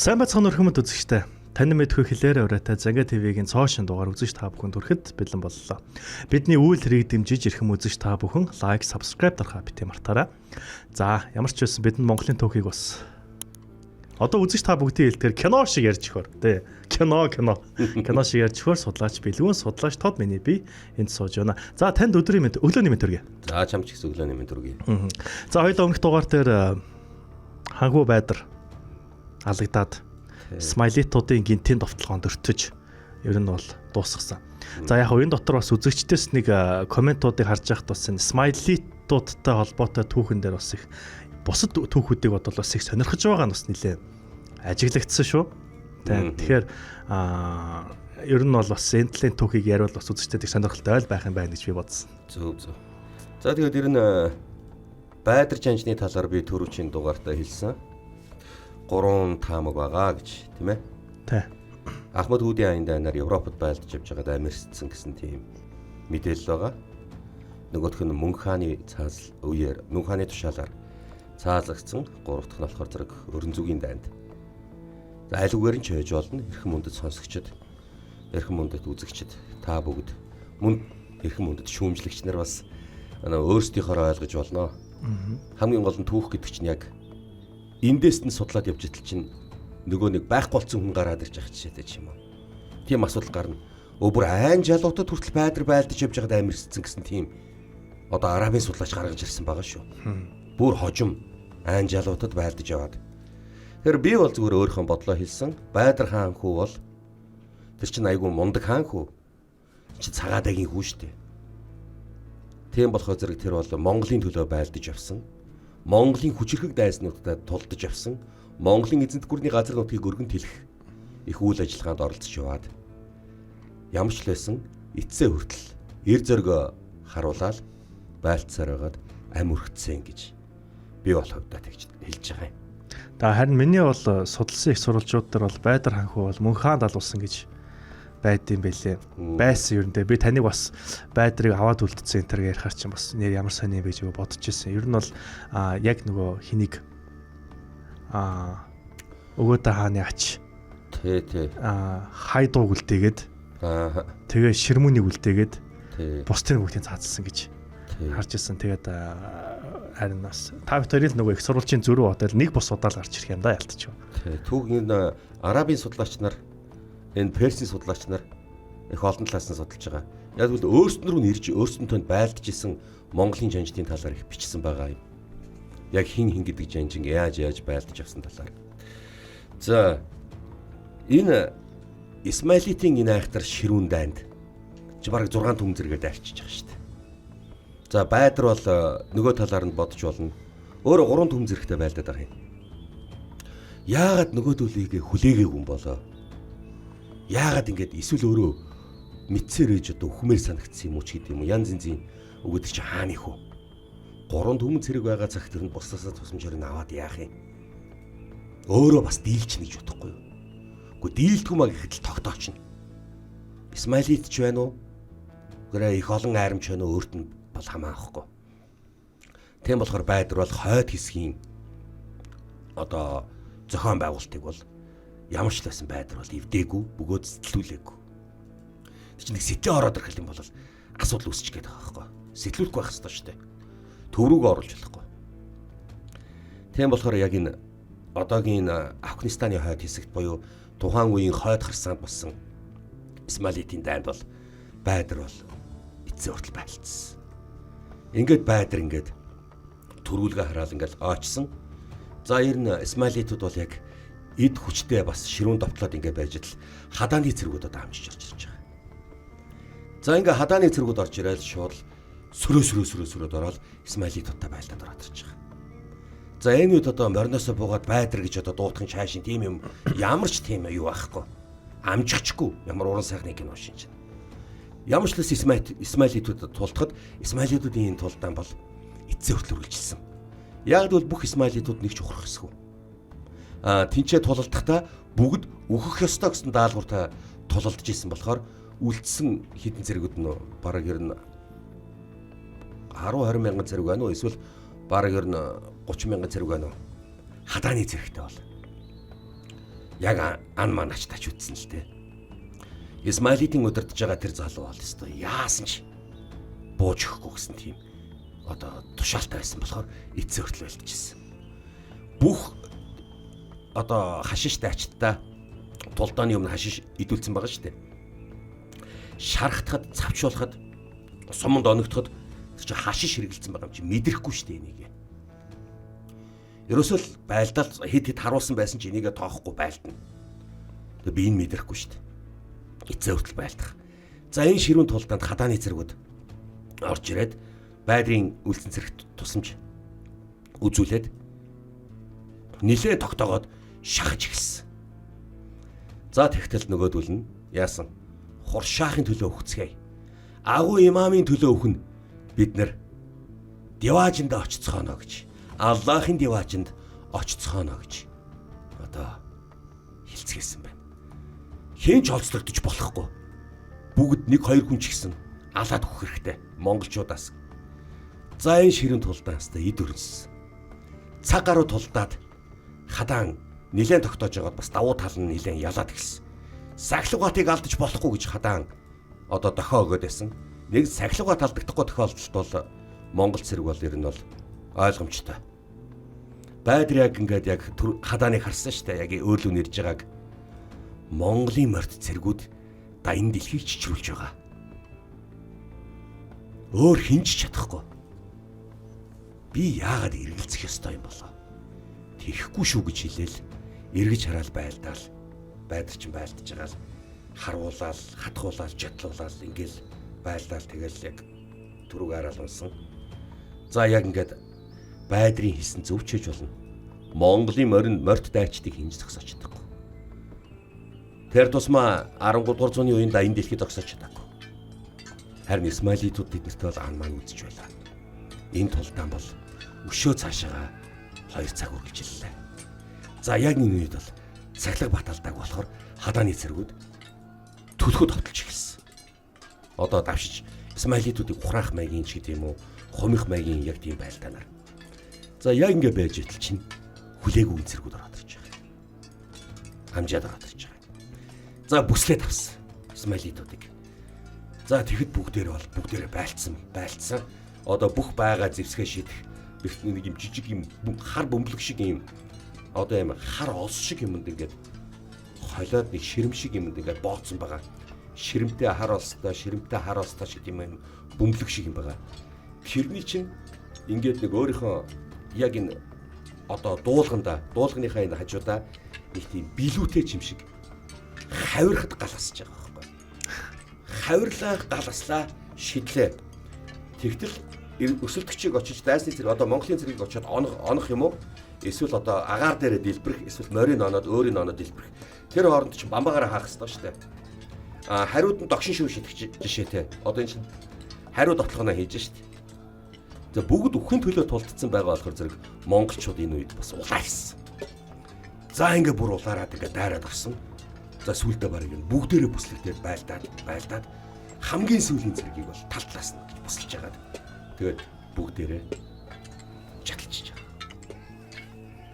Сайн бацхан өрхөмөд үзэгчтэй. Тань мэдхүй хэлээр ураатай Занга ТV-гийн цоошин дугаар үзэж та бүхэнд хүрэхэд бэлэн боллоо. Бидний үйл хэрэг дэмжиж ирхэм үзэж та бүхэн лайк, subscribe дарахаа бити мартаарай. За, ямар ч байсан бидэнд Монголын түүхийг бас одоо үзэж та бүгдийн хэлдгээр кино шиг ярьж өгөр. Тэ. Кино шиг ярьж өгөр судлаач бэлгүүн судлаач тод миний би энд сууж байна. За, танд өглөөний мэд хүргэе. За, чамч гэсэн өглөөний мэд хүргэе. За, хоёул өнгө дугаар дээр ханхуу байдар алагдаад смайлитуудын гинтийн довтлогоонд өртөж ер нь бол дуусгасан. За яг энэ дотор бас үзэгчдээс нэг комментуудыг харж байхад бас энэ смайлитуудтай холбоотой түүхэн дээр бас их бусад түүхүүдийг бодвол бас их сонирхож байгаа нь бас нэлээ ажиглагдсан шүү. Тэгэхээр ер нь бол бас энэ талын түүхийг яриул бас үзэгчдэд их сонирхолтой ойл байх юм байна гэж би бодсон. Зөв. За тэгээд ер нь байдар жанжны талаар би түрүүчийн дугаартаа хэлсэн. 3 таамаг байгаа гэж тийм ээ. Тий. Ахмад Хүүдийн аяндаар Европод байлдаж явж байгаад амьдсан гэсэн тийм мэдээлэл байгаа. Нөгөөх нь Мөнх хааны цаазал үеэр Мөнх хааны тушаалаар цаазлагдсан 3 дахь нь болохоор зэрэг өрн зүгийн дайнд. За аль үгээр нь ч хийж болно. Эрхэм мөндөд сонсогчд, эрхэм мөндөд үзэгчд та бүгд мөн эрхэм мөндөд шүүмжлэгч нар бас өөрсдийнхөө ойлгож болно. Хамгийн гол нь түүх гэдэг чинь яг эндээс нь судлаад явж итэл чинь нөгөө нэг байхгүй болсон хүн гараад ирж байгаа жишээтэй ч юм уу. Тийм асуудал гарна. Өөр айн жалуутад хүртэл байдар байлдаж явж байгаад амьдсан гэсэн тийм одоо арабын судлаач гаргаж ирсэн байгаа шүү. Бүр хожим айн жалуутад байлдаж яваад. Тэр би бол зүгээр өөрийнхөө бодлоо хэлсэн. Байдар хаан хүү бол тэр чинь айгүй мундаг хаан хүү. Чи цагаадагийн хүү штэ. Тийм болохоор зэрэг тэр бол Монголын төлөө байлдаж явсан. Монголын хүчирхэг дайснуудад тулдаж явсан. Монголын эзэнт гүрний газар нутгийг өргөн тэлэх их үйл ажиллагаанд оролцож яваад ямар ч лсэн эцсээ хүртэл эр зөргөө харуулаад байлцсаар байгаад ам өргөцсөн гэж би бол хувьдаа тэгж хэлж байгаа юм. Харин миний бол судалсан их сурвалжууд дээр бол байдар ханхуу бол Мөнх хаанд алуулсан гэж байдсан байлээ. Байсан ерөндөө би таныг бас байдрыг аваад үлдсэн энэ төр ярихаар чинь бас нэр ямар сони юм бэ гэж бодож ирсэн. Ер нь бол яг нөгөө хэнийг өгөөдөө хааны ач Тий. хайдууг үлдээгээд тэгээ ширмүнийг үлдээгээд бусдын бүгдийг цаацсан гэж харж ирсэн. Тэгээд харин бас та бүхэн нөгөө их сурвалжийн зөрүү бодол нэг бус удаал гарч ирэх юм да ялтчихв. Түүхийн арабын судлаач нар энэ персийн судлаач нар их олон талаас нь судалж байгаа. Яг л өөрсдөн рүү нэрж өөрсдөнтөнд байлдаж исэн Монголын жанжтын талаар их бичсэн байгаа юм. Яг хин гэдэг жанжин яаж байлдаж авсан талаар. За энэ Исмаилитийн энэ айхтар ширүүн дайнд чи бараг 6 түм зэрэгээр дайрчиж байгаа шүү дээ. За байдар бол нөгөө талаар нь бодож болно. Өөрөө 3 түм зэрэгтэй байлдаад байгаа юм. Яагаад нөгөөдөлийг хүлээгээгүй юм болоо? Яагаад ингэж эсвэл өөрөө мэдсээр ээж одоо хүмээр санагдсан юм уу ч гэдэг юм уу янз янзын өгөөдөг чи хааны хөө 3 түмэн цэрэг байгаа цагт тэр нь бусдасаа тусламжаар нь аваад яах юм өөрөө бас дийлч гэж бодохгүй юу. Гэхдээ дийлдгүмаа гэхэд л тогтоочно. Исмаилит ч байна уу гэрээ их олон айрамч байна уу өөрт нь бол хамаахгүй. Тийм болохоор байдар бол хойд хэсгийн одоо зохион байгуулалтыг бол ямар ч байсан байдар бол эвдээгүй, бөгөөд сэтэлүүлээгүй. Тэг чи нэг сэтлээ ороод ирэх юм бол асуудал үүсчих гээд байгаа байхгүй. Сэтлүүлэхгүй байх хэрэгтэй шүү дээ. Төв рүүгээ оруулж болохгүй. Тийм болохоор яг энэ одоогийн Афганистаны хойд хэсэгт буюу тухайн үеийн хойд харсаанд болсон Исмаилитийн дайнд бол байдар бол эцсээ хүртэл байлцсан. Ингээд байдар ингээд төрүүлгээ хараал ингээд оочсон. За ер нь Исмаилитууд бол яг эд хүчтэй бас ширүүн довтлоод ингэ байж л хадааны цэргүүд одоо хамжиж орж ирж байгаа. За ингээ хадааны цэргүүд орж ирэл шууд сөрөөд ороод Исмаилитуудтай байлдаад ороод ирж байгаа. За энэ үед одоо морноосоо буугаад байдар гэж одоо дуутахын чаашин тийм юм ямар ч тийм юу байхгүй. Амжигчгүй ямар уран сайхны кино шинж. Ямар ч л Исмаилитуудад тултахад Исмаилитуудын энэ тулдаан бол эцсээ хүртэл үргэлжилсэн. Яг л бүх Исмаилитууд нэг ч ухрах хэсгүй. Тинчээ тулалдахдаа бүгд өөхөх ёстой гэсэн даалгавартай тулалдаж исэн болохоор үлдсэн хідэн зэрэгүүд нь бараг ер нь 10-20 мянган зэрэг байна уу эсвэл бараг ер нь 30 мянган зэрэг байна уу хадааны зэрэгтэй бол. Яг ан манаач тач үтсэн л дээ. Исмаилитийн удирдах байгаа тэр залуу бол ёстой яасан ч бууж өгөхгүй гэсэн тийм одоо тушаалтай байсан болохоор эцээ хүртэл байлдчихсэн. Бүх одоо хашиштай ачтаа тулдааны өмнө хашиш идүүлсэн байгаа шүү дээ. Шархтахад, цавчуулахад, суманд оногдоход чи хашиш хэрэгэлсэн байгаа юм чи мэдрэхгүй шүү дээ энийг. Ерөөсөө л байлдаал хэд харуулсан байсан чи энийгээ тоохгүй байлдана. Тэгээ би энэ мэдрэхгүй шүү дээ. Эцээ хүртэл байлдах. За энэ ширүүн тулдаанд хадааны цэргүүд орж ирээд байдрын үлдсэн цэрэгт тусамж үзүүлээд нилээн тогтоогоод шахаж эхэлсэн. За тэгтэл нөгөөдөл нь яасан? Хуршаахын төлөө өгцгээе. Агуу имамын төлөө өгнө. Бид нар диваажинд очицгооно гэж. Аллахын диваажинд очицгооно гэж одоо хэлцгээсэн байна. Хэн ч олзлогдож болохгүй. Бүгд 1-2 хүн ч гэсэн алаад өгөх хэрэгтэй. Монголчуудаас. За энэ ширүүн тулдаанастай эд өрнсөн. Цаг гаруй тулдаад хадаан нилээн тогтоож байгаад бас давуу тал нь нилээн ялаад эхэлсэн. Сахилгатыг алдаж болохгүй гэж хадаан одоо дохио өгöd байсан. Нэг сахилгат алдагдахгүй тохиолдолд бол Монгол цэрэг бол ер нь бол ойлгомжтой. Байдар яг ингээд яг хадааныг харсан шүү дээ. Яг өөлөө нэрж байгааг Монголын морд цэргүүд да энэ дэлхийг чичрүүлж байгаа. Өөр хинч чадахгүй. Би яагаад эргэлзэх ёстой юм болоо? Тэрэхгүй шүү гэж хэлээл эргэж хараал байлдаал. Байдар ч байлдаж байгаа л харуулаад, хатгуулаад, жатлуулаад ингээл байлдаал тэгэл яг түрүүг араал унсан. За яг ингээд байдрын хийсэн зөвчээж болно. Монголын морин морд дайчдыг хинж зогсооч чадахгүй. Тэр тусмаа 13 дугаар зууны үеийн да энэ дэлхийд зогсооч чадахгүй. Харин Исмаилитууд тэднэрт бол ан маань үзэж байлаа. Энэ тулдаан бол өшөө цаашаа 2 цаг үргэлжиллээ. За яг энэ үед бол цахилга баталдаг болохоор хадааны цэргүүд төлөхөд хотолж эхэлсэн. Одоо давшиж Исмаилитуудыг ухраах маягийн ч гэдэм үү, хумих маягийн яг тийм байлдаанаар. За яг ингэ байж итэл чинь хүлээгүй цэргүүд ороод ирж байгаа. Хамжаад ороод ирж байгаа. За бүслээд авсан Исмаилитуудыг. За тэгэхэд бүгдээрээ байлцсан. Одоо бүх байгаа зэвсгээ шидэх нэг юм жижиг юм хар бөмбөлөг шиг юм одоо юм хар олс шиг юмд ингээд холиод нэг ширэм шиг юмд ингээд бооцсон байгаа. Ширэмтэй хар олстой шиг юм бөмбөлөг шиг юм байгаа. Тэрний чинь ингээд нэг өөрийнхөө яг энэ одоо дуулганыхаа энэ хажуудаа нэг тийм билүүтэй юм шиг хавирахад галасж байгаа байхгүй. Хавирлаа галаслаа шидлээ. Тэгтэл өсөлтөгчийг очиж дайсны цэрэг одоо Монголын цэргийг очиод онох юм уу? Эсвэл одоо агаар дээрээ дэлбэрэх, эсвэл морин оноод өөрийн оноод дэлбэрэх. Тэр хооронд чинь бамбаагаараа хаах хэрэгтэй шүү дээ. Хариуд нь догшин шүү шидэх жишээтэй. Одоо энэ чинь хариу дотлохоноо хийж штт. За бүгд өхөн төлөө тулдсан байгаа болохоор зэрэг монголчууд энэ үед бас улаарсан. За ингээ бүр улаараад ингээ дайраад орсон. За сүултээ барыг нь бүгдээрээ бүслэгдээд байлдаад хамгийн сүүлийн цэргийг бол талтлаас нь гэж бүсэлж байгаа. Тэгээд бүгдээрээ чаталж байгаа.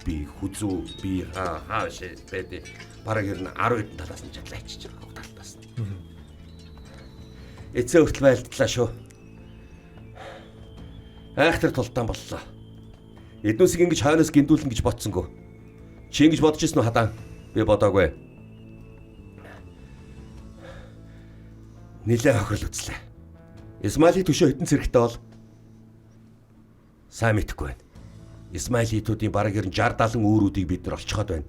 Би хүзүү би хааш бэдэ бараг ер нь 10 хэдэн талаас нь чатлаачихж байгаа талаас нь. Эцээ хүртэл байлдлаа шүү. Айхтар тултаан боллоо. Эднүсийг ингэж хойноос гиндүүлнэ гэж бодсонгүй. Чи ингэж бодож ирсэн үү хадаан? Би бодоогүй. Нилээ хохирол үзлээ. Исмаили төшөө хитэн цэрэгтэй бол сайн мэдэхгүй байна. Исмаилитуудын бараг ер нь 60-70 үүрүүдийг бид нар олцоход байна.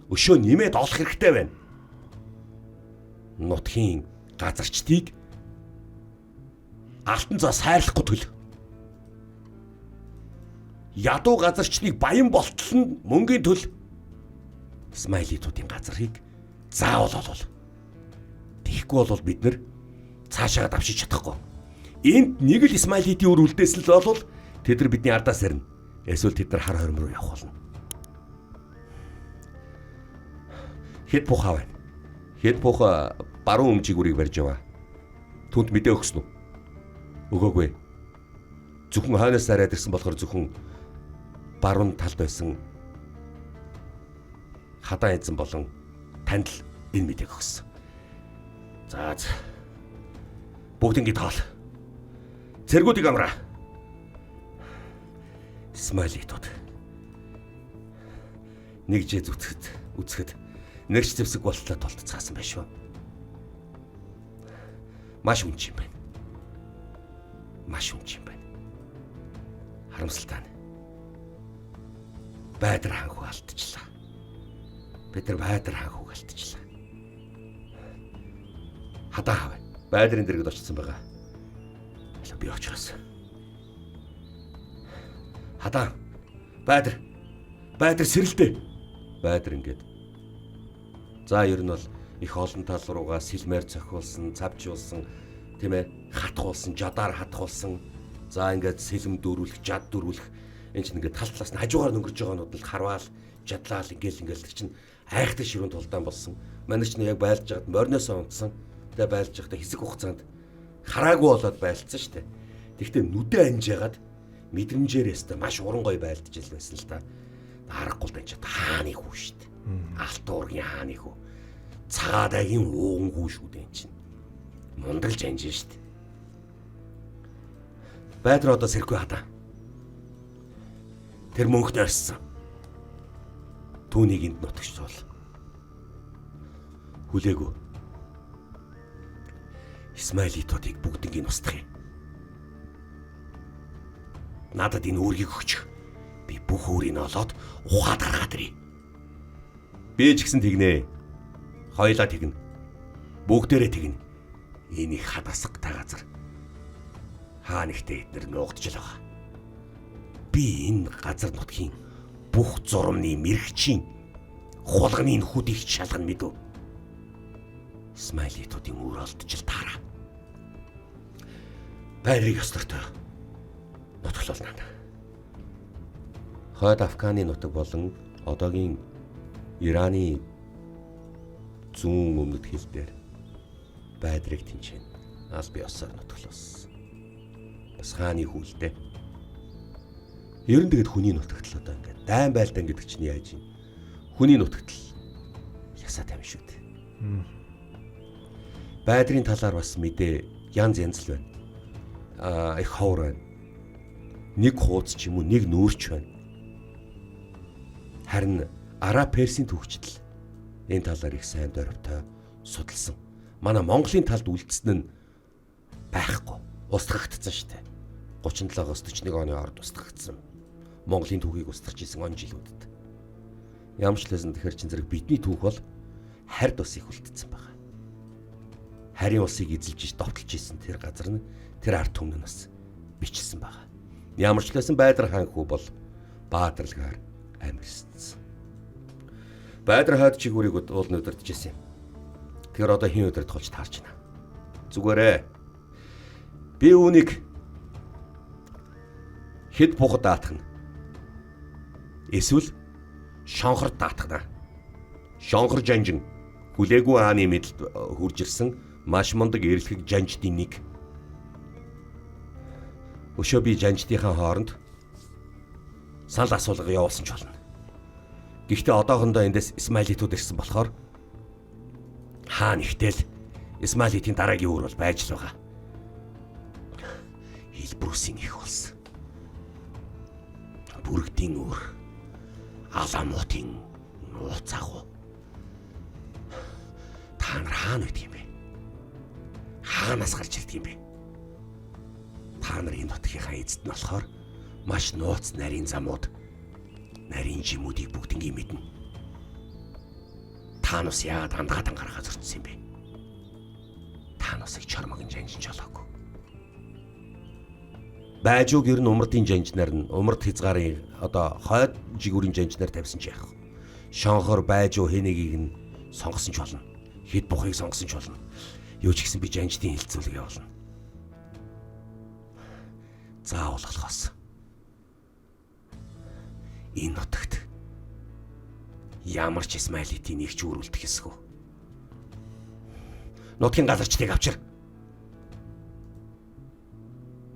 Өшөө нэмээд олох хэрэгтэй байна. Нутгийн газарчдыг алтан цаа сайрлахгүй төлөв. Ядуу газарчдыг баян болтол нь мөнгөний төлөв. Исмаилитуудын газрыг заавал олвол. Тэгэхгүй бол бид нар цаашаа давшиж чадахгүй. Энд нэг л Исмаилитийн үр үлдээсэл бол тэд нар бидний ардаас сарна. Эсвэл тэд нар хар хорим руу явах болно. Хэд бухаа байна. Хэд бухаа баруун өмчиг үрийг барьж яваа. Түнд мэдээ өгсөн үү? Өгөөгүй. Зөвхөн хойноос арайд ирсэн болохоор зөвхөн баруун талд байсан хадаан эзэн болон танд л энэ мэдээг өгсөн. За. Бүгд ингэ тоол. Цэргүүдийг амраа. Смайлитууд. Нэгжээ үцхэд нэгч зэвсэг болтлоо толтцаасан байх шүү. Маш үнч юм байна. Маш үнч юм байна. Харамсалтай. Байдар хаанхуу алдчихлаа. Бид нар Байдар хаанхууг алдчихлаа. Хадаа хав. Байдрын дэргэд очсон байгаа. Аль би очихоос. Хадаа. Байдар сэрэлдэ. Байдар ингээд. За ер нь бол их олон тал руугаа сэлмээр цохиулсан, цавжуулсан, тийм ээ, хатгуулсан, жадаар хатгуулсан. За ингээд сэлэм дөрүүлэх, жад дөрүүлэх. Энд чинь ингээд тал талаас нь хажуугаар өнгөрж байгаанууд нь харваал, жадлаал ингээл тэр чинь айхтай ширүүн тулдаан болсон. Манай ч яг байлж байгаад морноосоо унтсан. Тэгээ байлж байхдаа хэсэг хугацаанд хараагүй болоод байлцсан шүү дээ. Тэгвэл нүдэ анжаагаад мэдрэмжээр ястаа маш уран гоё байлдж ил байсан л та. Харахгүй л энэ хааны хүү шүү дээ. Алт уургийн хааны хүү. Цагаадагийн ууган хүү шүү дээ энэ чинь. Мундалж анжин шүү дээ. Байдар одоо сэрхгүй хадаа. Тэр мөнхд орсон. Түүнийг энд нутагч суул. Хүлээгүү. Исмайлитуудыг бүгднийг устгах юм. Надад энэ үүргийг өгч. Би бүх өөрийг олоод ухаад гаргаад ирье. Би ч гэсэн тэгнэ. Хоёлаа тэгнэ. Бүгдээрээ тэгнэ. Энэ их хадасгатай газар. Хаа нэгтээ эднэр нуугдж л байгаа. Би энэ газар нутгийн бүх зурмны мэрэгчийн хулганы нөхүүдийг шалгана мэдв. Исмайлитуудын үр олдчил таараа. Байрыг ёстортой. Нутглуулна. Хойд Афганы нутаг болон одоогийн Ираны зүүн өмнөд хил дээр Байдрыг тэнцэн аль бие осоор нутглуулсан. Бас хааны хүлдэ. Ер нь тэгэд хүний нутагтал одоо ингээд дайн байлдаан гэдэг чинь яаж юм? Хүний нутагтал ясаа тавь шүү дээ. Байдрын талаар бас мэдээ янз янз л байна. Их ховор байна. Нэг хуудас ч юм уу, нэг нүүрч байна. Харин Араб Персийн төвчдөл энэ талаар их сайн дөрвтэй судалсан. Манай Монголын талд үлдсэн нь байхгүй. Устгагдсан шүү дээ. 37-оос 41 оны орд устгагдсан. Монголын түүхийг устгаж исэн он жилүүдэд. Ямар ч лсэн тэгэхэр чин зэрэг бидний түүх бол харьд ус их үлдсэн байгаа. Харийн усыг эзэлж иж довтолж исэн тэр газар нь тэр ард түмэн нас бичсэн байгаа. Ямар ч лсэн Байдар хаан хүү бол баатарлагаар амьдсан. Байдар хаад чигүүрийг уулны өдөртж исэн юм. Тэгэхээр одоо хин өдөрт толж таарч байна. Зүгээрээ. Би үүнийг хэд бухад даатах нь. Эсвэл шонхор даатгана. Шонхор жанжин хүлээгүй хааны мэдэлд хурж ирсэн маш мундаг эрлэг жанждын нэг. Өшөө би жанждынхаа хооронд санал асуулга явуулсан ч болно. Гэхдээ одоохондоо эндээс Исмайлитууд ирсэн болохоор хаан ихтэл Исмайлитийн дараагийн үр бол байж л байгаа. Хэлбрүүсийн их болсон. Бүрэгдийн үр. Аламутын нууцаагүй. Та нар хаана байдаг юм бэ? Хаанаас гарч ирдэг юм бэ? Та нарын нутгийнхаа эзэд нь болохоор маш нууц нарийн замууд, нарийн жимүүдийг бүгднийг мэднэ. Та нас яагаад андгаатан гаргаа зөрчсөн юм бэ? Та насыг чормог жанжин жолоогүй. Байжууг ер нь умардын жанжнаар нь умард хязгаарын одоо хойд жигүүрийн жанжнаар тавьсан ч яах вэ? Шонхор байжуу хэнэгийг нь сонгосон ч болно. Хэд бухыг сонгосон ч болно. Юу ч гэсэн би жанждын хилцүүлэг явуулна. Заавал болохоос. Энэ нутагт ямар ч Исмайлитийн нэг ч үүрүүлдэх хэсгүү. Нутгийн газарчдыг авчир.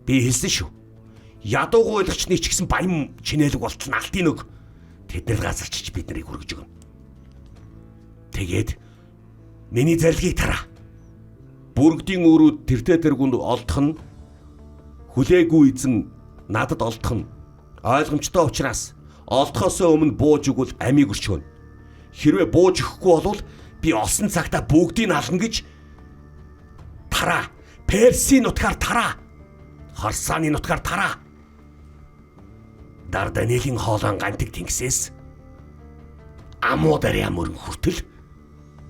Би хэлсэн шүү. Ядуугуйлагчны ч гэсэн баян чинэлэг болтол нь алтын өг. Тэдний газарчч бид нарыг хүргэж өгнө. Тэгээд миний зарилгийг тараа. Бүрэгдийн өрүүд тэртээ тэргүнд олдох нь хүлээгүй эзэн надад олдох нь ойлгомжтой учраас олдохоос өмнө бууж өгвөл амийг өрчгөнө. Хэрвээ бууж өгөхгүй бол би олсон цагтаа бүгдийг ална гэж тараа. Персийн нутгаар тараа. Хорсааны нутгаар тараа. Дарданелийн хоолон гантиг тэнгисээс Амударья мөрөн хүртэл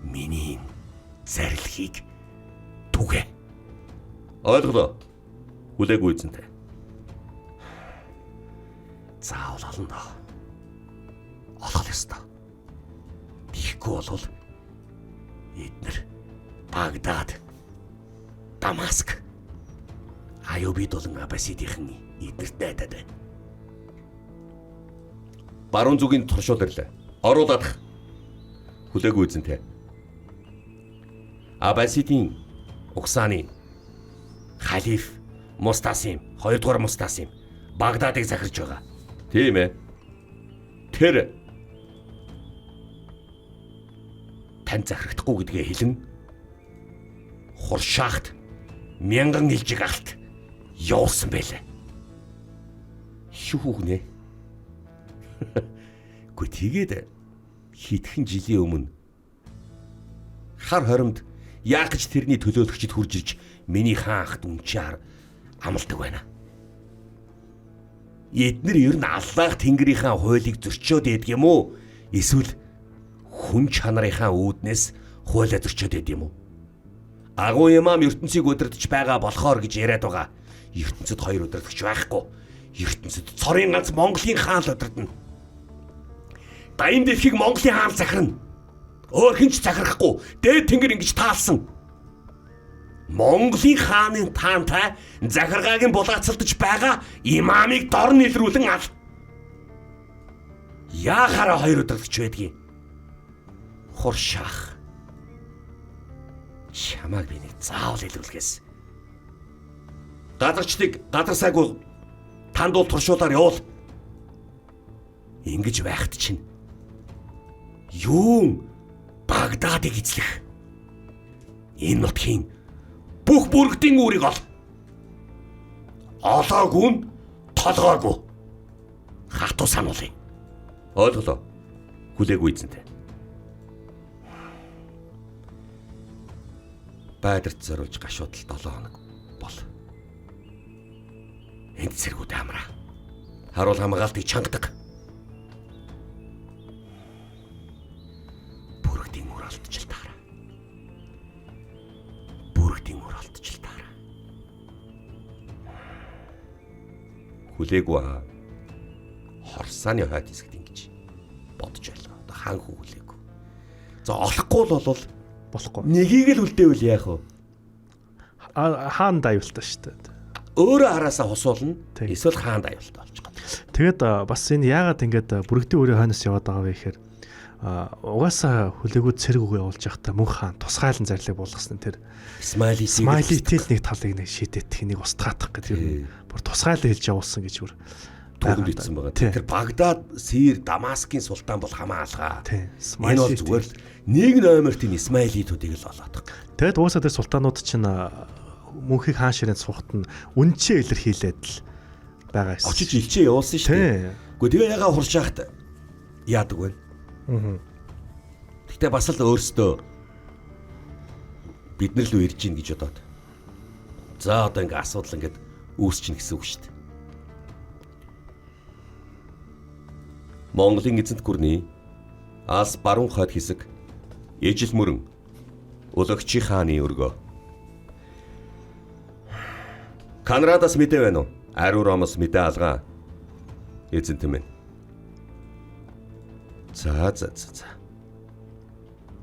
миний зарилхийг түгэ. Ойлголоо. Хүлээгүй эзэнтэй. Заавал олно доо. Олох ёстой. Тийхгүй бол эднэр Багдад, Дамаск, Аюубид болон Аббасидийнхэн эднэрт найдаад байна. Баруун зүгийн туршуул ирлээ. Оруулах. Хүлээгүй эзэнтэй. Аббасидийн Угсааны халиф Мустасим, 2 дугаар Мустасим Багдадыг захирж байгаа. Тийм ээ. Тэр тань захирагдахгүй гэдгээ хэлэн Хуршахт 1000 илжиг алт явуулсан байлаа. Шүү гинэ. Гэхдээ тэгээд хитгэн жилийн өмнө хар хоримд яах гэж тэрний төлөөлөгчд хурж ирж миний хаан ахт үнчээр амлдаг байна. Эднэр ер нь Аллах Тэнгэрийнхаа хуулийг зөрчөөд байдаг юм уу? Эсвэл хүн чанарынхаа үүднээс хуулиа зөрчөөд байдаг юм уу? Агуу имам ертөнцийг удирдах байгаа болохоор гэж яриад байгаа. ертөнцид хоёр удирдагч байхгүй. ертөнцид цорын ганц Монголын хаан л удирдана. Дайм дэлхийг Монголын хаан захирна. Өөр хинч захирахгүй. Дээд тэнгэр ингэж таалсан. Монголын хааны таантай захиргаагийн булаацалдаж байгаа имамыг дор нэлрүүлэн ал. Яахаараа хоёр удирдагч байдгийг. Хуршах. Чамайг би нэг заавал илрүүлгээс. Гадарчдыг гадарсаагүй танд бол туршуулаар явуул. Ингэж байхад чинь юун Багдадыг эзлэх. Энэ нутгийн бүх бүрэгдийн үүрийг ол. Олоогүй нь толгоогүй. Хатуу сануулъя. Ойлголоо. Хүлээгүй эзэнтэй. Байдарт зориулж гашуудал 7 хоног бол. Энд цэргүүд амраа. Харуул хамгаалтыг чангадаг. Бүрэгдийн үр алдчил таараа. Бүрэгдийн үр алдчил таараа. Хүлээгүй аа. Хорсааны хойд хэсэгт ингэж бодож байлаа. Хаан хүү хүлээгүй. За олохгүй л болвол болохгүй. Нэгийг л үлдээвэл яах вэ? Хаан дайвалтай шүү дээ. Өөрөө хараасаа хусуулна. Эсвэл хаан дайвалтай болж байгаа. Тэгэд бас энэ яагаад ингэж бүрэгдийн өрөө хойноос яваад байгаа вэ гэхээр угаасаа хүлээгүүд цэрэг үгээ явуулж байхдаа мөнх хаан тусгайлан зарлиг болгосон тэр Смайлитэл нэг талыг нэг шийдэх нэг устгаадах гэдэг юм. Бүр тусгайлан хэлж явуулсан гэж бүр түүнд итсэн байгаа. Тэр Багдад, Сир, Дамаскын султан бол хамаа алгаа. Энэ бол зүгээр л нэг номерт энэ Исмаилитуудыг л олоод. Тэгэд уусаа тэр султанууд чинь мөнхийг хаан ширээнд сухад нь үнчээ илэрхийлээд л байгаа юм. Очиж илчээ явуулсан шүү дээ. Гэхдээ тэгээ ягаа хуршаахт яадаг вэ? Гэхдээ бас л өөрсдөө бид нар л ирж гин гэж бодоод. За одоо ингээ асуудал ингээд үүсчин гэсэн үг шүү дээ. Монголын эзэнт гүрний Алс баруун хойд хэсэг ижил мөрөн Улгчи хааны өргөө. Канрадаас мэдээ байна уу? Ариун ромоос мэдээ алгаа. Эзэнт минь. За.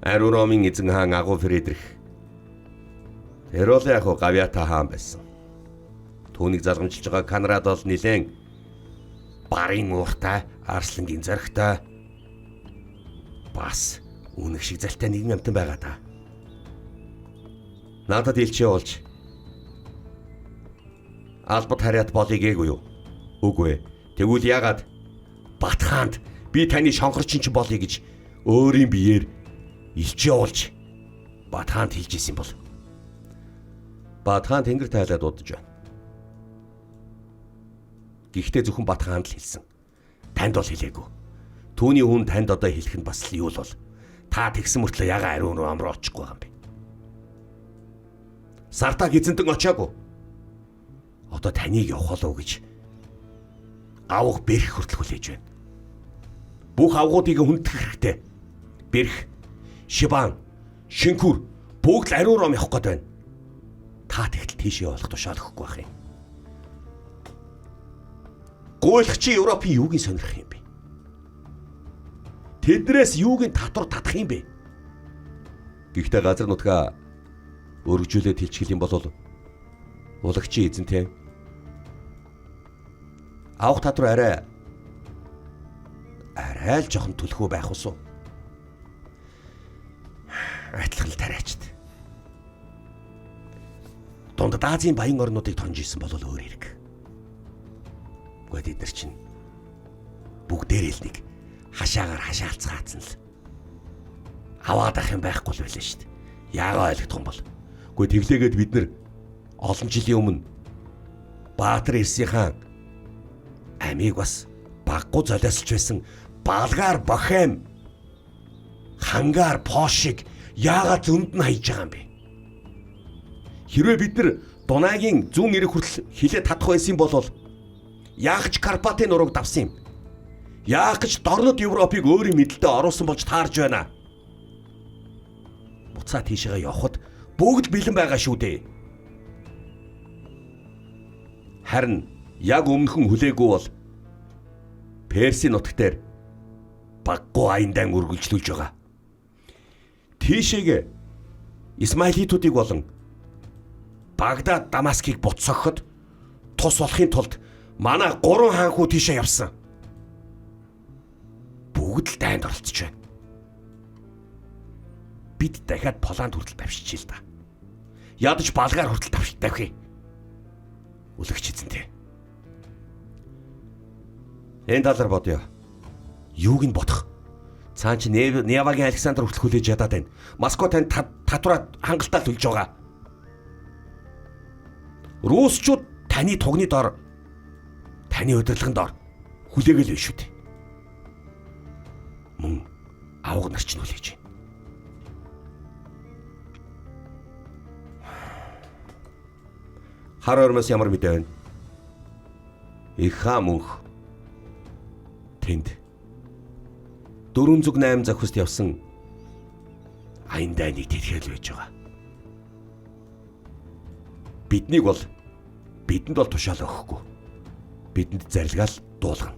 Ариун ромын эзэн хаан агуу Фридрих. Тэр бол яг Гавьята хаан байсан. Түүнийг залгамжилж байгаа Канрад бол нилээн барын ууртай, арслангийн зоригтой. Бас үнэг шиг залтай нэгэн амтан байгаа та. Надад илчээ болж албат харьяат болыг ээгүй юу? Үгүй ээ. Тэгвэл яагаад Батхаанд би таны шонхорчин ч болъё гэж өөрийн биеэр илж явуулж Батхаанд хэлж исэн бол Батхан тэнгэр тайлаад удаж байна. Гэхдээ зөвхөн Батхаанд л хэлсэн. Танд бол хэлээгүй. Түүний хүн танд одоо хэлэх нь бас л юу л бол та тэгсэн мөртлөө яга ариун руу амраа очихгүй юм бэ? Сартаг эзэнтэн очиагүй. Одоо таныг явах болов гэж авах бэрх хүртэл хүлээж байна. Бүх авгуудыг хүндэх хэрэгтэй. Бэрх, Шибан, Шинкүр бүгд л ариун руу явах гээд байна. Та тэгтэл тийшээ болох тушаалахгүй байх юм. Гуйлгчийн Европын юуг нь сонирх юм бэ? Тэднээс юуг нь татвар татах юм бэ? Гэхдээ газар нутгаа өргөжүүлээд хилчгэл юм бол улагчийн эзэнтэй авах татвар арай л жоохон төлхөө байх усуу. Айтлах л тариачд. Дундад Азийн баян орнуудыг тонж исэн бол өөр хэрэг. Гэхдээ тэд нар чинь бүгдээр л нэг хашаагаар хашаалцгаацсан л аваад ах юм байхгүй л байлаа шүү дээ. Яагаа ойлгох юм бол. Гэхдээ тэглээгээд бид нар олон жилийн өмнө Баатар Эрсийн хаан амийг бас баггу золиослж байсан Балгаар Бохем хангаар Пошиг яагаад зөнд нь хайж байгаа юм бэ? Хэрвээ бид нар Дунагийн зүүн эрэг хүртэл хилээ татах байсан бол яах ч Карпатын нурууг давсан юм. Яах гэж дорнод Европыг өөрийн мэдлэлдээ оруулсан болж таарж байна. Буцаа тийшээ явхад бүгд бэлэн байгаа шүү дээ. Харин яг өмнөхөн хүлээгүй бол Персийн нутаг дээр баггу аяндан үргэлжлүүлж байгаа. Тийшээгээ Исмаилитуудыг болон Багдад, Дамаскийг буцсахад тус болохын тулд манай 3 хаанхуу тийшээ явсан. Бүгд л дайнд оролцож байна. Бид дахиад Поланд хүртэл давшиж ил да. Ядаж Балгаар хүртэл давхий. Улагч эзэнтэй. Энэ талаар бодё. Юуг нь бодох? Цаан чи Невагийн Александр хүртэл хүлээж ядаад байна. Москва танд татвараа хангалттай төлж байгаа. Руусчууд таны тугны дор, таны удирдлагын дор хүлээгээл байна шүү дээ. Мөн авга нар ч нүлээж байна. Хар ормоос ямар мэдээ байна? Их хаан мөнх тэнд 408 захист явсан аяндайныг тэрхэл байж байгаа. Бидэнд бол тушаал өгөхгүй. Бидэнд зарилгаал дуулгана.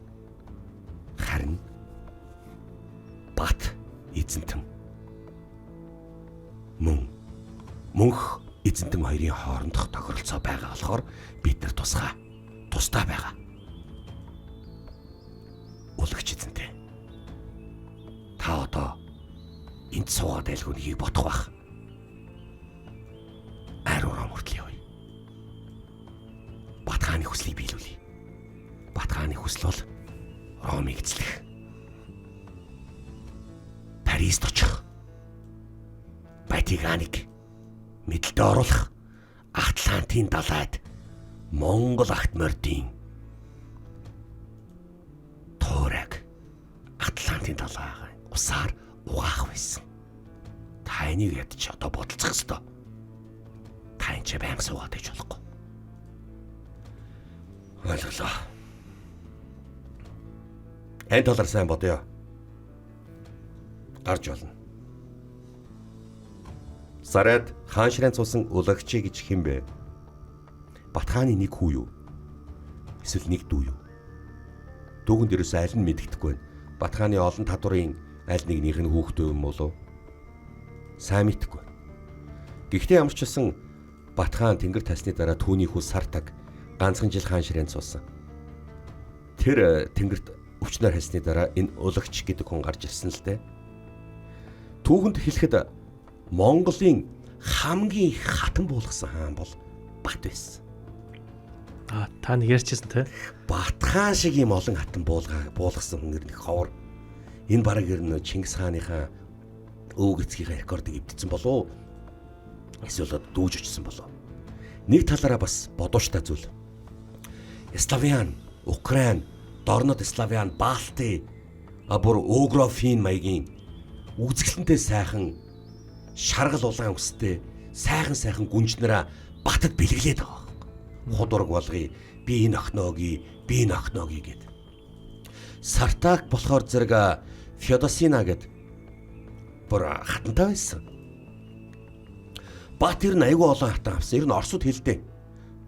Харин Бат эзэнтэн мөнх эзэнтэн хоёрын хоорондох тохиролцоо байгаа болохоор бид нар тустай байгаа. Улагч эзэнтэй. Та одоо энд суугаад айлгүйнийг бодох бах. Ариун хүртэл явъя. Батхааны хүслийг биелүүлье. Батхааны хүсэл бол Ромыг эзлэх. Парист очих. Ватиканыг мэдлэлд оруулах. Атлантын далайд Монгол агт мордын туурайг Атлантын далайг усаар угаах байсан. Та энийг ядч одоо бодолцох ёстой. Та энэ ч байнга суугаад иж болохгүй. Ойлголоо. Энэ талаар сайн бодъё. Гарч болно. Сарайд хаан ширээн цуусан улагчи гэж хэм бэ? Батхааны нэг хүү юу? Эсвэл нэг дүү юу? Дүүгэн дээрээс аль нь мэддэхгүй байна. Батхааны олон татварын аль нэгнийх нь хүүхдөө юм болов? Сайн мэдхгүй. Гэхдээ ямар ч байсан Батхан тэнгэр тасны дараа түүний хүү Сартаг ганцхан жил хаан ширээн цуусан. Тэр тэнгэрт өвчнөр хайсны дараа энэ улагч гэдэг хүн гарч ирсэн л дээ. Түүхэнд хэлэхэд Монголын хамгийн их хатан буулгасан хаан бол Бат байсан. Та нэг ярьчихсан те. Батхан шиг юм олон хатан буулгасан хүн нэг ховор. Энэ бараг ер нь Чингис хааныхаа өвөг эцгийнхээ рекордыг эвдсэн болов. Эсвэл дүүж очсон болов. Нэг талаараа бас бодууштай зүйл. Славян, Украин, Дорнод Славян, Балти, бүр Угрофин маягийн үзэсгэлэнтэй сайхан шаргал улаан үстэй сайхан гүнжнэраа батад бэлгэлээд байгаа. Худург болгоё, би энэ охиноогийн, би энэ охиноогийн гэд. Сартак болохоор зэрэг Феодосина гэд бүр хатантай байсан. Бат ер нь айгүй олон хатан авсан. Ер нь орсууд хэлдэг.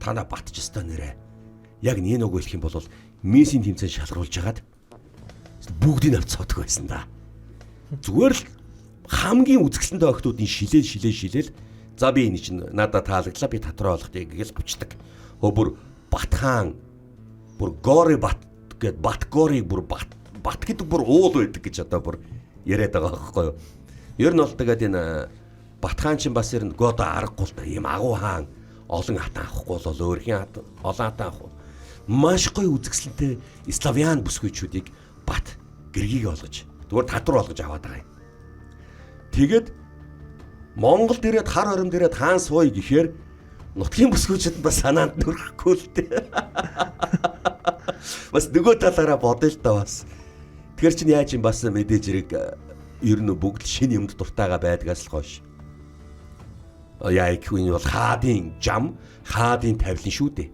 Тана батч өстой нэрэ. Яг нэг үг хэлэх юм бол мессийн тэмцээн шалгаруулж хагаад бүгдийг авцаадаг байсан да. Зүгээр л хамгийн үзэсгэлэнтэй охтуудын шилээл за би энэ чинь надад таалагдлаа би татраа болгохыг гэж авчдаг. Бүр Батхан бүр Гори Бат гэд Батгорыг бүр Бат гэдэг бүр уул байдаг гэж одоо бүр яриад байгаа байхгүй юу. Ер нь бол тэгээд энэ Батхан чинь бас ер нь гоо аргагүй л да. Ийм агуу хаан олон хатан авахгүй бол өөрхийн олон хатан авах. Маш гоё үзэсгэлэнтэй славян бүсгүйчүүдийг Бат гэргийг олгож зүгээр татвар олгож аваад байгаа юм. Тэгээд Монголд ирээд хар оромд ирээд хаан сууя гэхээр нутгийн бүсгүйчүүд бас санаанд нүрэхгүй л дээ. Бас нөгөө талаараа бодъё л да бас. Тэгэхээр чинь яаж юм бас мэдээж хэрэг ер нь бүгд шинэ юмд дуртайгаа байдгаас л хойш. Яа гэвэл энэ бол хаадын жам, хаадын тавилан шүү дээ.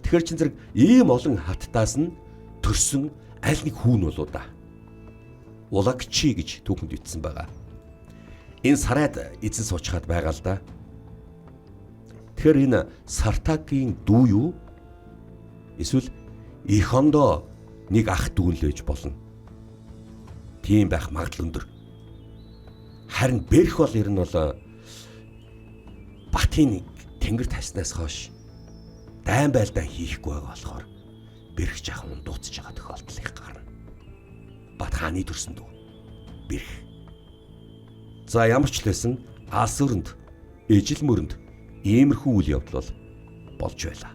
Тэгэхээр чинь зэрэг ийм олон хаттаас нь төрсөн аль нэг хүүн болоо да. Улагчи гэж түүхэнд бичсэн байгаа. Энэ сарайд эзэн суучхад байгаа л да. Тэгэхээр энэ Сартакийн дүү юу? Эсвэл их хондоо нэг ах дүү л ээж болно. Тийм байх магадлал өндөр. Харин Берх бол ер нь бол Батын тэнгэр тайснаас хойш дайн байлдаа хийхгүй байгаа болохоор Берх жаахан дуусж байгаа тохиолдол их гарна. Бат хааны төрсөн дүү Берх. За ямар ч лсэн алс өрөнд, ижил мөрөнд иймэрхүү үйл явдал болж байлаа.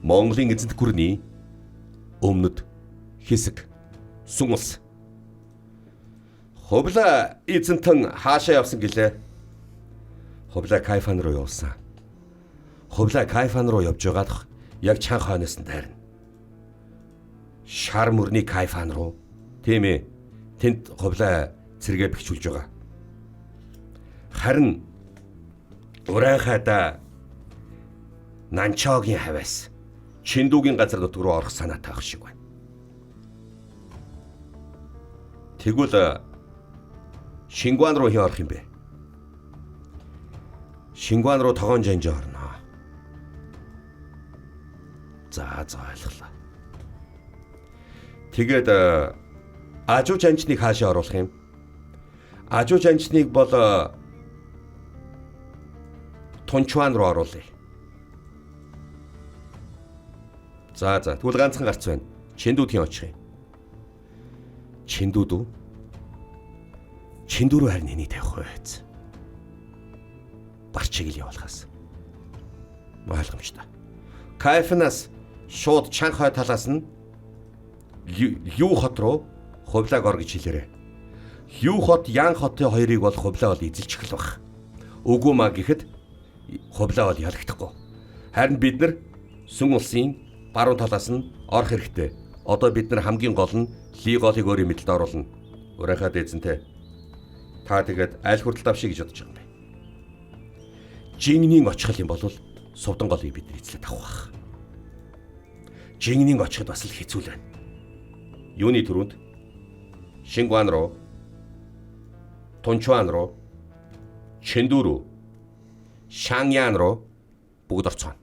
Монголын эзэнт гүрний өмнөд хэсэг сүм улс. Хувла эзэнтэн хаашаа явсан гэлээ? Хувла Кайфан руу явсан. Хувла Кайфан руу явж байгаад яг чан хойноос нь тайрна. Шар мөрний Кайфан руу. Тийм ээ. Тэнд хувла цэргээ бэхжүүлж байгаа. Харин Урайхада Нанчоогийн хавьяас Чиндүүгийн газар нутг руу орох санаатай ах шиг байна. Тэгвэл Шингуан руу хий орох юм бэ? Шингуан руу тогоон жанж орно. За ойлголоо. Тэгээд Ажуу жанчныг хаашаа оруулах юм? Ажуу жанчныг бол Тунчуан руу оруулъя. За тэгвэл ганцхан гарц байна. Чиндүүдийн очих юм. Чиндүүд үү? Чиндүү рүү харин хэний тавих вэ? Барчиг л явуулахаас. Ойлгомжтой. Кайфнаас шууд Чанхай талаас нь Юу хот руу хувлааг ор гэж хэлээрэ. Юу хот, Ян хотын хоёрыг бол хувлаа бол эзэлчих л баг. Үгүй маа гэхэд хувлаа бол ялагдахгүй. Харин бид нар сүм улсын баруун талаас нь орох хэрэгтэй. Одоо бид нар хамгийн гол нь Ли голыг өөрийн мэдэлд оруулна. Урайхад эзэнтэй. Та тэгээд аль хүртэл давшиг гэж бодож байгаа юм бэ? Жингний очихл юм бол Сувдан голыг бид нар эзлээд авах. Жингний очихд бас л хэцүү л байна. Юуны төрөнд Шингуан руу, Тунчуан руу, Чиндүү рүү, Шангян руу бүгд орцгоно.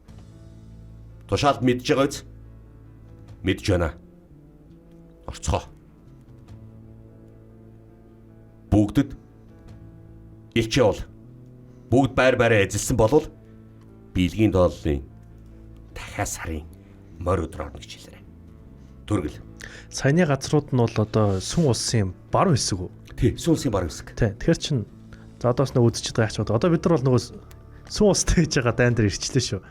Тушаалд мэдж байгаа үз? Мэдж байна. Орцгоо. Бүгдэд илчээ бол бүгд байр-байраа эзэлсэн болвол биелгийн дооллын дахиад сарын морь өдөр орно гэж хэлээрэй. Төргөл. Саяны газрууд нь бол одоо сүм улсын баруун хэсэг үү? Тий, сүм улсын баруун хэсэг. Тий. Тэгэхээр чин за одоос нэг үзэж байгаа ч одоо бид нар бол нөгөө сүм улстай гэж байгаа дайн дээр ирчлээ шүү.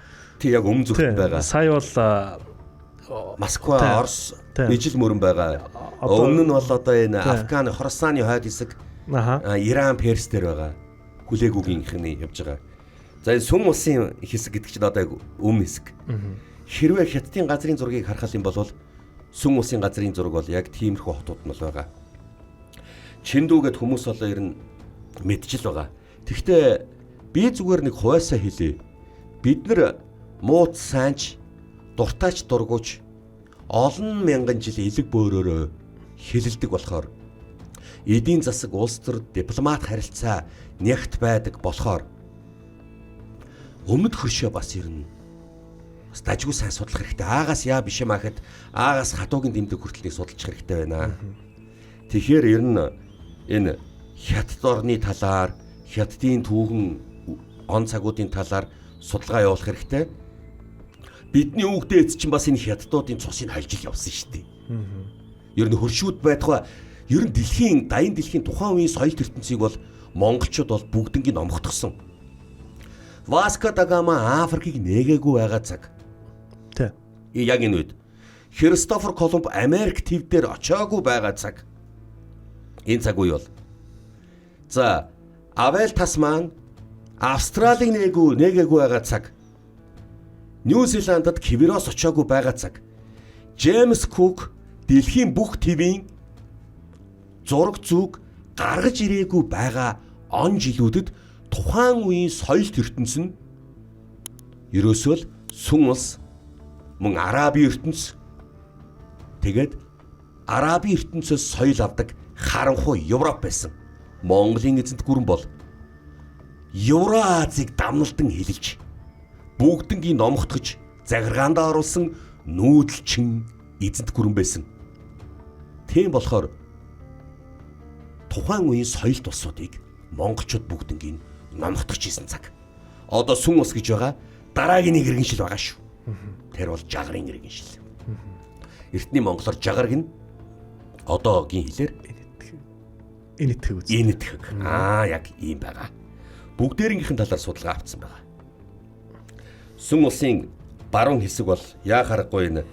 Тий, яг өмнө зүгт байгаа. Сая бол Москва, Орос, ижил мөрөн байгаа. Өмнө нь бол одоо энэ Афган, Хорасаны хойд хэсэг, Аха. Иран, Перс дээр байгаа. Хүлээгүүгийн ихний явж байгаа. За энэ сүм улсын хэсэг гэдэг чинь одоо өмнө хэсэг. Хэрвээ хятадын газрын зургийг харах юм бол сүм улсын газрын зураг бол яг тиймэрхүү хотууд нь бол байгаа. Чиндүү гэд хүмүүс бол ер нь мэдчил байгаа. Тэгвэл би зүгээр нэг хувьсаа хэлье. Бид нар мууц сайнч, дуртайч дургуйч олон мянган жил элэг бөөрөөрөө хэлэлдэг болохоор эдийн засаг улс төр дипломат харилцаа нягт байдаг болохоор өмнөд хөршөө бас ер нь бас дажгүй сайн судлах хэрэгтэй. Аагаас яа биш юм ахад аагаас хатуугийн дэмдэг хүртэл судалж хэрэгтэй байна. Тэгэхээр ер нь энэ хятад орны талаар, хятадын түүхэн он цагуудын талаар судалгаа явуулах хэрэгтэй. Бидний өвгдөө эц чинь бас энэ хятадуудын цусыг хальж явсан шүү дээ. Ер нь хөршүүд байдгаа ер нь даян дэлхийн тухайн үеийн соёл ертөнцийг бол монголчууд бол бүгднийг номготгосон. Васко да Гама Африкийг нээгээгүй байгаа цаг. Тэ. Яг энэ үед Христофор Колумб Америк төв дээр очиагүй байгаа цаг. Энэ цаг үе бол. За, Абель Тасман Австралиг нээгээгүй байгаа цаг. Нью-Зеландад Киберос очиагүй байгаа цаг. Джеймс Кук дэлхийн бүх твийн зураг зүг гаргаж ирээгүй байгаа он жилүүдэд тухайн үеийн соёл ертөнц нь ерөөсөө л сүм улс мөн Араби ертөнц тэгээд Араби ертөнцөөс соёл авдаг харанхуй Европ байсан. Монголын эзэнт гүрэн бол Евразийг дамналдан хэлэлж бүгднийг номготгож заграгаанд оруулсан нүүдэлчин эзэнт гүрэн байсан. Тийм болохоор тухайн үеийн соёл тусуудыг монголчууд бүгднийг номготгож исэн цаг. Одоо сүм ус гэж байгаа дараагийн нэг иргэншил байгаа шүү. Тэр бол жагарын иргэншил. Эртний монголоор жагарг нь одоогийн хэлээр Энэтхэг үз. энэтхэг. Яг ийм байгаа. Бүгдээрийнхэн талаар судалгаа авсан байгаа. Сүм улсын баруун хэсэг бол яа харахгүй энэ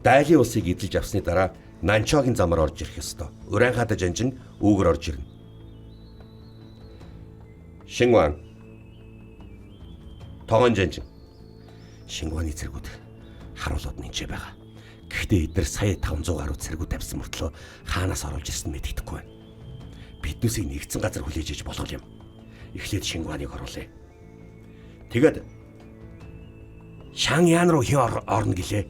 Дайлын улсыг эдэлж авсны дараа Нанчогийн замаар орж ирэх ёстой. Урайхада жанжин үүгэр орж ирнэ. Шингуан Тогон жанжин. Шингуаны цэргүүд харуулууд нэнчээ байгаа. Гэхдээ эдгээр сая 500 гаруй цэргүүд тавьсан мөртлөө хаанаас оруулж ирсэн мэддэхгүй байна. Биднээсийг нэгдсэн газар хүлээж иж болох юм. Эхлээд Шингуаныг оруулъя. Тэгэд Шаньян руу хэн орно гэлээ.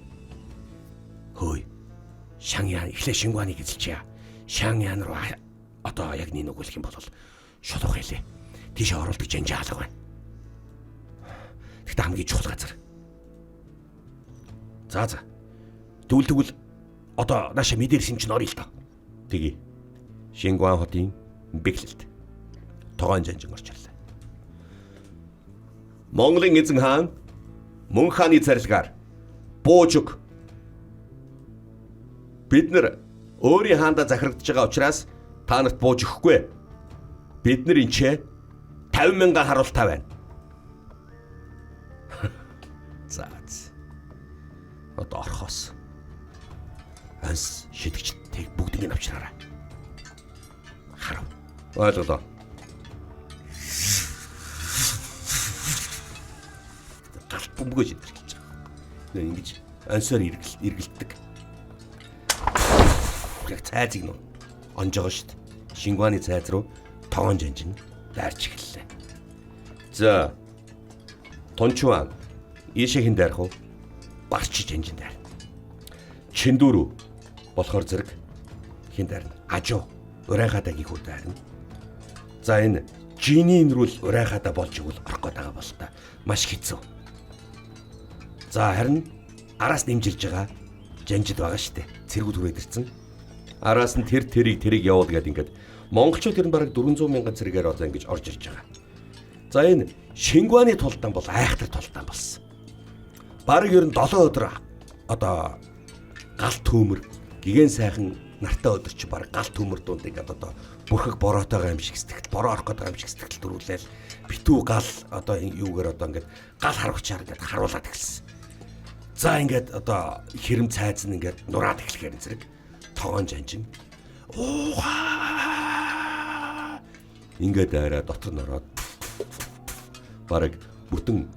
Хөөе. Шаньян эхлээд Шингуаныг эзэлчихье. Шаньян руу одоо яг нэг өгүүлэх юм бол шулуух хэлээ. Тийш оролдог жанжаа алга байна. Тэгтээ хамгийн чухал газар. За. Тэгвэл одоо нааша мэдэрсэн чинь орё л доо. Тэгье. Шингуан хотын бэглэлд Тогон жанжин орж ирлээ. Монголын эзэн хаан мөн хааны царилгаар бууж өг. Бид нар өөрийн хаандаа захирагдж байгаа учраас та нарт бууж өгөхгүй. Бид нар энчээ 50,000 харуултаа байна. За. Одоо орхоос. Анс шидэгчдийг бүгдийг авчраарай. Харав. Ойлголоо. Галт бөмбөгөө шидэрч байгаа. Ингэж ансаар эргэлддэг. Яг цайзыг нөө онж байгаа шүү дээ. Шингуаны цайз руу Тогон жанжин дайрч эхэллээ. За. Тончуан ийшээ хэн дайрах вэ? Барч жанжин дайр. Чиндүрүү болохоор зэрэг хэн дайрна? Ажуу урайхадагийн хүү дайрна. За энэ жинийн рүүл урайхадаа болж игэл орох гээд байгаа бол та маш хэцүү. За харин араас нэмжилж байгаа жанжид байгаа штэ. Цэргүүд хүрээд ирсэн. Араас нь тэрийг явуул гэдэг ингээд монголчууд ер нь бараг 400,000 цэргээр одоо ингэж орж ирж байгаа. За энэ Шингуаны тулдаан бол айхтар тулдаан болсон. Бараг ер нь 7 өдөр одоо галт төмөр гигэн сайхан нартай өдөр чи бараг галт төмөр дунд ингээд одоо бүрхэг бороотойгоо юм шиг сэтгэл бороо орох гэдэг юм шиг сэтгэл төрүүлээл битүү гал одоо юугаар одоо ингээд гал харвчаар ингээд харуулад эхэлсэн. За ингээд одоо хэрэм цайз нь ингээд нураад эхлэхээр зэрэг Тогон жанжин уугаа ингээд арай дотор нь ороод бараг бүтэн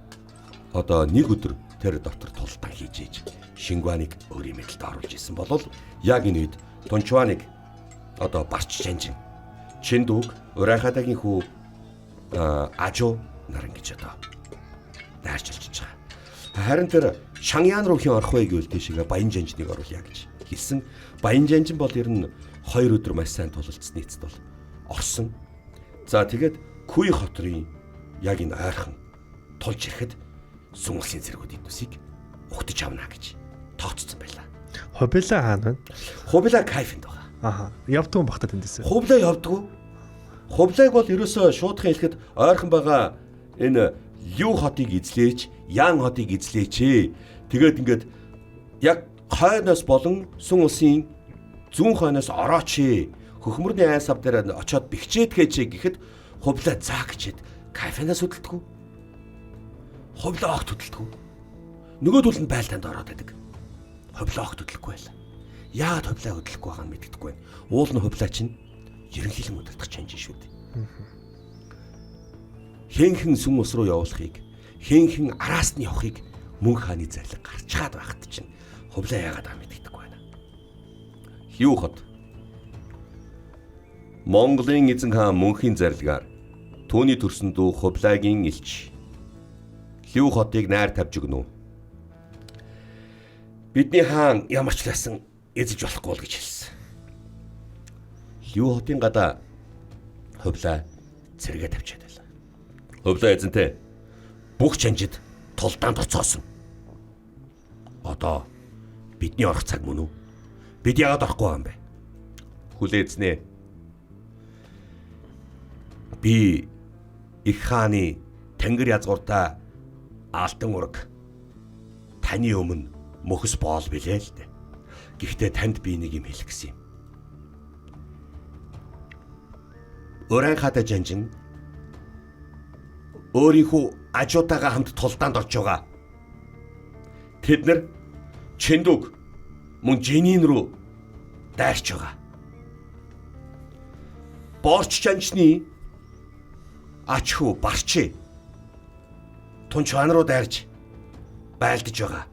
одоо нэг өдөр тэр дотор тултан хийж ийж Шингуаныг өөрийн мэдэлд оруулж исэн болол яг энэ үед Тунчуаныг одоо барч жанжин Чиндүг Урайхадагийн хүү Ажуу нар ингэж одоо дайрч алчиж байгаа. Харин тэр Шангян руу хэн орох вэ гэвэл тийшээ Баян жанжныг оруулъя гэж хэлсэн. Баян жанжин бол ер нь 2 өдөр маш сайн тулалцсан нийцэд бол орсон. За тэгээд Күй хотрын яг энэ ойрхон тулж ирэхэд Сүн улсын зэргүүд эднүсийг ухтаж авна гэж тооцсон байлаа. Хобила хаана вэ? Хобила кайфэнд байгаа. Аха. Явдгүй бахта тэндээс. Хобила явдггүй. Хобилаг бол ерөөсөө шуудхан хэлэхэд ойрхон байгаа энэ Лю хотыг эзлээч, Ян хотыг эзлээч. Тэгээд ингээд яг хойноос болон Сүн улсын зүүн хойноос орооч. Хөхмөрний айн сав дээр очиод бэхжээд гэж гэхэд Хобила заа гэчээд кафенаас хөдөлтгүү. Хобила огт хөдөлтгүү. Нөгөө түл нь байлдаанд ороод байдаг. Хобила огт хөдөлөхгүй байла. Яагаад Хобила хөдөлөхгүй байгааг нь мэддэггүй байна. Уул нь Хобила чинь ерөнхийлөн удирдах чанж шүү дээ. Хэнхэн Сүн ус руу явуулахыг, хэнхэн араас нь явахыг мөн хааны зарлиг гарч чаад байхад чинь Хобила яагаад аа мэддэггүй байна. Хүү хот. Монголын эзэн хаан мөнхийн зарлигаар түүний төрсөн дүү Хобилагийн элч Хүү хотыг найр тавьж өгнө. Бидний хаан ямар ч ласан эзэж болохгүй л гэж хэлсэн. Хүү хотын гадаа Хобила цэргээ тавьчаад байлаа. Хобила эзэнтэй бүх чанжид тулдаанд оцоосон. Одоо бидний орох цаг мөн үү? Бид яагаад орохгүй юм бэ? Хүлээзнэ. Би их хааны тэнгэр язгууртаа алтан ураг таны өмнө мөхс боол билээ л дээ. Гэхдээ танд би нэг юм хэлэх гэсэн юм. Урайхатай жанжин өөрийнхөө ажуутайгаа хамт тулдаанд орж байгаа. Тэд нар Чиндүг мөн Жинин рүү дайрч байгаа. Борч жанжны ач хүү барчи Тунчуан руу дайрч байлдаж байгаа.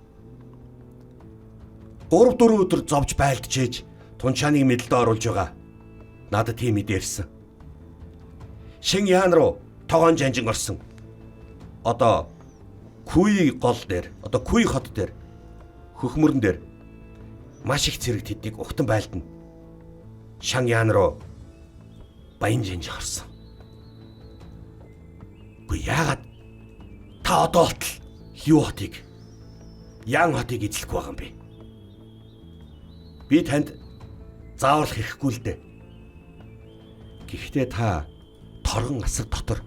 3-4 өдөр зовж байлдаж ээж Тунчааныг мэдлэлд оруулж байгаа. Надад тийм мэдэрсэн. Шингян руу тогоон жанжин орсон. Одоо Күй гол дээр, одоо Күй хот дээр, хөхмөрн дээр маш их зэрэг тэднийг ухтан байлдана. Шангян руу Баян жанжин орсон. Гэхдээ яагаад та одоо болтол Хүү хотыг, Ян хотыг эзлэх байгаа юм бэ? Би танд заавал хэрэггүй л дээ. Гэхдээ та торгон асар дотор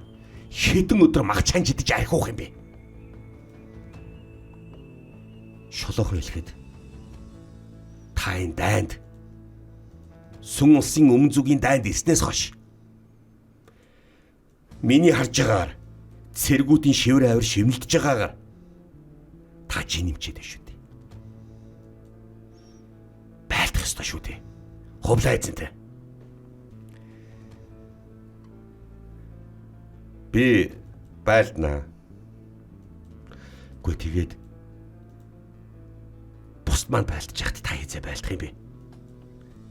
хэдэн өдөр магчаан жидэж архиух юм бэ? Шолоохон хэлэхэд та энэ дайнд Сүн улсын өмнө зүгийн дайнд ирснээс хойш миний харж байгаагаар цэргүүдийн шивэр авир шимэлдэж байгаагаар та жинэмчээд байна шүү дээ. Байлдах ёстой шүү дээ. Хобила эзэнтэй. Би байлднаа. Гэхдээ тэгээд бусд маань байлдаж яхад та хизээ байлдах юм бэ?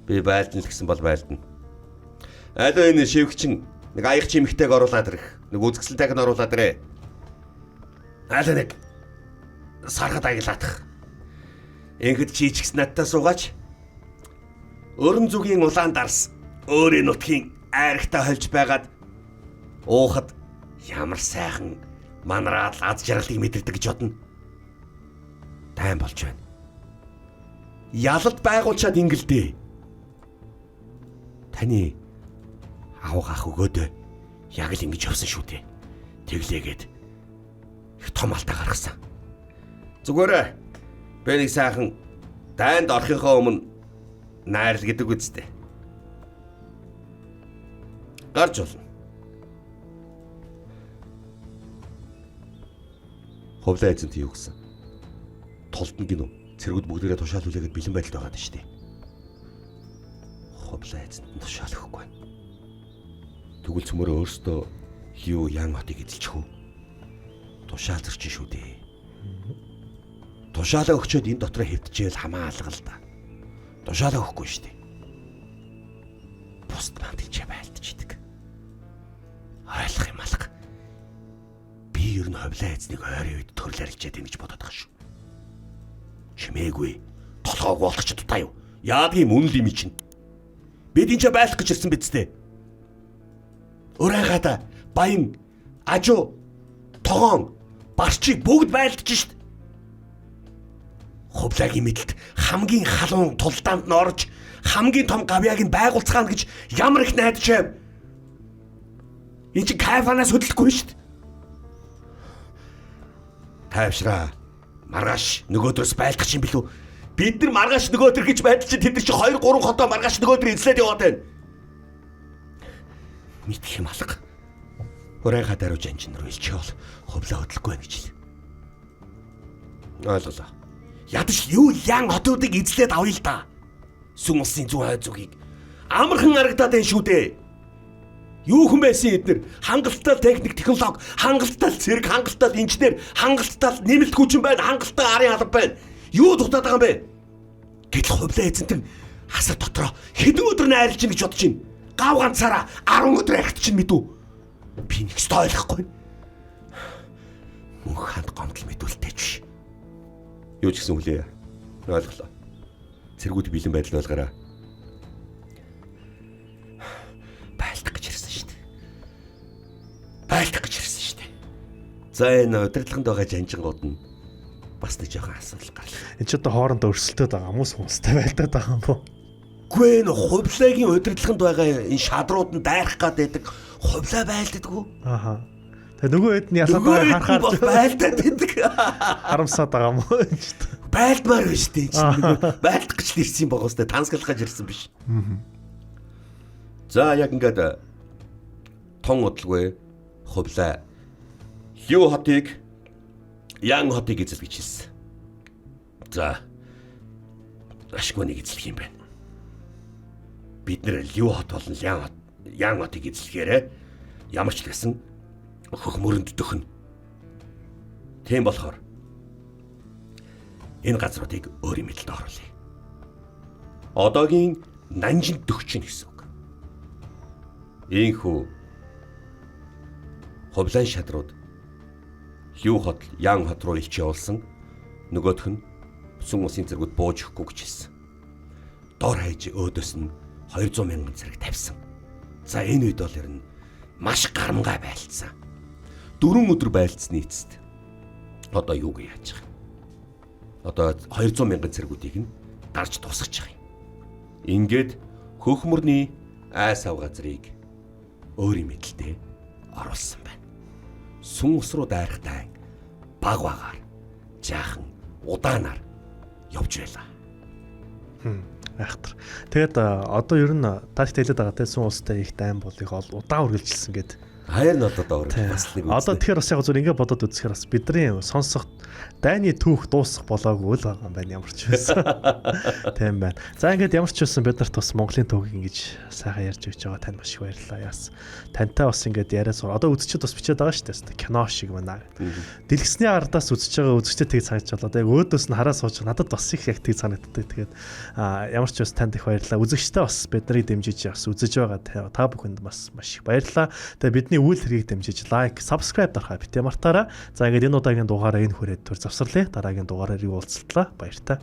Би байлдана л гэсэн бол байлдана. Алуу энэ шивгчин нэг аяг чимэгтэйг оруулаад ирэх. Нэг үзэсгэлэнтэйг нь оруулаад ирээ. Алуу нэг сархад аялаадах. Ингээд чийчгс надтай суугаач. Өрн зүгийн улаан дарс өөрийн нутгийн айрагтай хольж байгаад уухад ямар сайхан манараад аз жаргалыг мэдэрдэг гэж бодно. Тайм болж байна. Ялалт байгуулчаад ингэлдээ. Таны авгаах өгөөдөө яг л ингэж явсан шүү дээ. Тэглээгээд их том алдаа гаргасан. Зүгээр би нэг сайхан дайнд орохынхоо өмнө найрал гэдэг үстэй. Гарч болно. Ховлаа эзэнт юу гэсэн? Толдно гинөө. Цэргүүд бүгдээрээ тушаал хүлээгээд бэлэн байдалд байгаа шүү дээ. Ховлаа эзэнт тушаал өгөхгүй байна. Тэгвэл цөмөрөө өөртөө Лю Ян хотыг эзэлчих үү? Тушаал зөрчин шүү дээ. Тушаалаа өгчөөд энэ дотроо хэвтчихэл хамаа алга л да. Тушаалаа өгөхгүй шүү дээ. Бусд манд ч байлдчихдаг. Ойлгох юм алга. Би ер нь ховлаа эзнийг ойрын үед төрлөрлжээд байна гэж бодоод байгаа шүү. Чимээгүй. Толгоог болгоч дутаа юу? Яадгийн үнэл юм чинь. Бид энэ ч байлах гэж ирсэн биз дээ. Өрөөгөөд баян, ажуу, тогоон, барчиг бүгд байлдаж шít. Ховлагийн мэдлэлд хамгийн халуун тулдаанд нь орж хамгийн том гавьяаг нь байгуулцгаана гэж ямар их найдаж байв. Энэ чи кайфанаас хөдөлгөхгүй шít. Тайвшраа. Маргааш нөгөөдрөөс байлгах юм билүү? Бид нар маргааш нөгөөдөр гэж байдал чи тэд нар чи 2 3 хотоо маргааш нөгөөдөр эзлээд яваад байна. Мэдэх юм алга. Урайга даруй жанжин руу илчээл ховлоо хөдлөхгүй байх гэж л. Ойлголоо. Ядаж юу Ян хотуудыг эзлээд авъя л да. Сүм улсын зүүн хойд зүгийг амархан харагдаад байна шүү дээ. Юу хүн байсан эднэр? Хангалттай техник, технологи, хангалттай цэрэг, хангалттай инженер, хангалттай нэмэлт хүчин байна, хангалттай арын алба байна. Юу дутаад байгаа юм бэ? Гэтэл хувлаа эзэнтэн хасар дотроо хэдэн өдөр найрлж ин гэж бодож байна. Гав ганцаараа 10 өдөр ахт чинь мэдв. Би нэг ч ойлгохгүй. Мөнх ханд гомдол мэдүүлтэй ч. Юу ч гэсэн хүлээ. Ойлголоо. Цэргүүд бэлэн байдал ойлгоорой. Байлдах гэж ирсэн шүү дээ. Байлдах гэж ирсэн шүү дээ. За энэ удирдлаганд байгаа жанжингууд нь бас нэг жоохон асуудал гарлаа. Энд ч одоо хоорондоо өрсөлдөд байгаа хүмүүс хүмүүстэй байлдаад байгаа юм бо. Үгүй энэ хувлагийн удирдлаганд байгаа энэ шадрууд нь дайрах гад байдаг. Хувлаа байлддаггүй. Ааха. Тэгээ нөгөө хэд нь ялаад байгаа харахаар байлдаад байдаг. харамсаад байгаа юм уу? Байлдмаар байна шүү дээ. Байлдах гэж ирсэн юм байгаа өстэй тансгалах гэж ирсэн биш. За яг ингээд тон удалгүй хувлаа Лю хотыг Ян хотыг эзэл гэж хэлсэн. За ашгүй нэг эзлэх юм байна. Бид нэр Лю хот болон Ян хотыг эзлэхээр ямар ч л гэсэн хөх мөрөнд дөхнө. Тийм болохоор энэ газруудыг өөрийн мэдэлд оруулъя. Одоогийн Нанжин дөхчин гэсэн үг. Ийхүү хувлаан шадрууд Лю хот, Ян хот руу илч явуулсан. Нөгөөх нь сүм улсын зэргүүд бууж өгөхгүй гэж хэлсэн. Дор хаяж өөдөөс нь 200 мянган зэрэг тавьсан. За энэ үед бол ер нь маш гарамгай байлцсан. 4 өдөр байлцсны эцэст одоо юу гэж яаж байгаа юм? Одоо 200 мянган зэргүүдийг нь дарж тусгаж байгаа юм. Ингээд хөхмөрний айс ав газрыг өөрийн мэдэлтэй оруулсан байна. Сүм ус руу дайрахтай баг багаар жаахан удаанаар явж байлаа. Айхтар. Тэгээд одоо ер нь тааш хэлээд байгаа те сүм улстай их дайм болыг удаан үргэлжилсэн гэд. Хаяр нь одоо бас нэг үү. Одоо тэгэхээр бас яг зөв ингэ бодоод үзэхээр бас бидний сонсох дайны түүх дуусах болоогүй л байгаа юм байна ямар ч байсан. Тийм байна. За ингээд ямар ч байсан бид нарт бас Монголын түүхийг ингэж сайхан ярьж өгч байгаа танд маш их баярлалаа. Яас. Тантай бас ингээд яриа суур. Одоо үзэгчд бас бичээд байгаа шүү дээ. Кино шиг байна. Дэлгэсний ардаас үзэж байгаа үзэгчд тийг санаж болоод яг өөдөөс нь хараа сууж надад бас их яг тийг санагддаг. Тэгээд ямар ч байсан танд их баярлалаа. Үзэгчтэй бас биднийг дэмжиж бас үзэж байгаа та бүхэнд бас маш их баярлалаа. Тэгээд бидний үйл хэргийг дэмжиж лайк, subscribe дарахаа битээ мартаарай. За ингээд энэ удаагийн дугаараа энэ хүрээд төр завсарлаа. Дараагийн дугаараар уулзлаа. Баяртай.